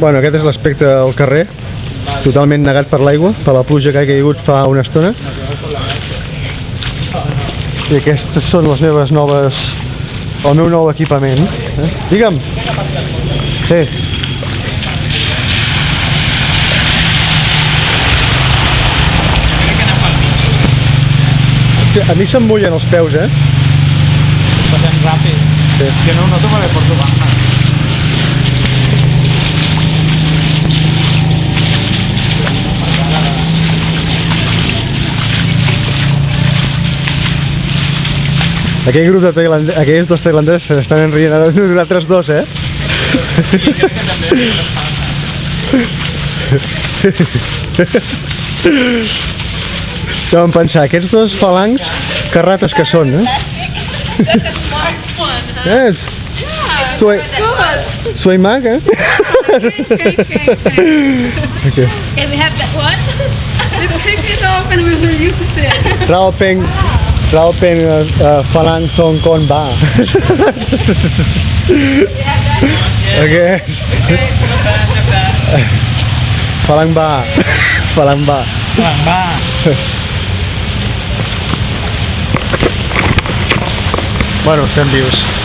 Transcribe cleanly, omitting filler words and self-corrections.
Bueno, aquest és l'aspecte del carrer, totalment negat per l'aigua, per la pluja que ha caigut fa una estona. I aquestes són les meves noves... el meu nou equipament. Digue'm! Sí. A mi se'm mullen els peus, Passem ràpid. Sí. Jo no ho noto perquè porto banda. Aquell grup de tailandesos, aquells dos tailandesos s'estan rient a nosaltres dos, Ja vam pensar, aquests dos falangs, que rates que són, Yes. Soy mag, Great. Okay. And we have that one. We picked it off and we were used to it. Rao Peng Falang Song Kon Ba. Okay. Falang Ba. Falang Ba. Falang Ba. Bueno, estem vius.